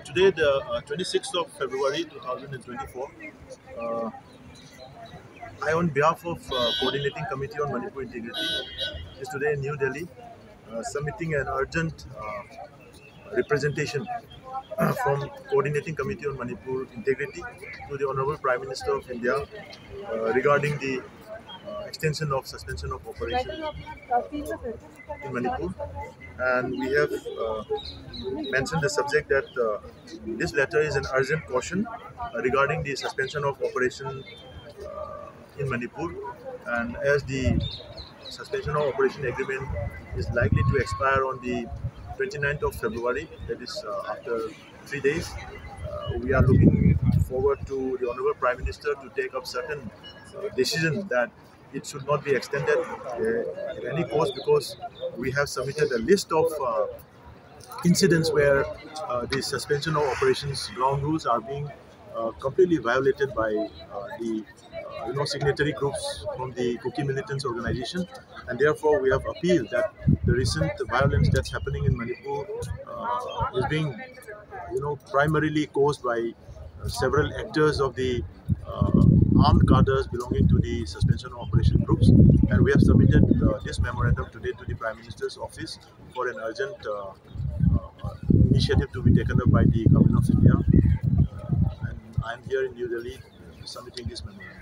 Today, the 26th of February 2024, uh, I, on behalf of Coordinating Committee on Manipur Integrity, is today in New Delhi, submitting an urgent representation from Coordinating Committee on Manipur Integrity to the Honorable Prime Minister of India regarding the extension of suspension of operation in Manipur. And we have mentioned the subject that this letter is an urgent caution regarding the suspension of operation in Manipur, and as the suspension of operation agreement is likely to expire on the 29th of February, that is after 3 days, we are looking forward to the Honorable Prime Minister to take up certain decision that it should not be extended at any cost, because we have submitted a list of incidents where the suspension of operations ground rules are being completely violated by the signatory groups from the Kuki militants organization, and therefore we have appealed that the recent violence that's happening in Manipur is being primarily caused by several actors of the armed cadres belonging to the suspension of operation groups, and we have submitted this memorandum today to the Prime Minister's office for an urgent initiative to be taken up by the Government of India, and I am here in New Delhi submitting this memorandum.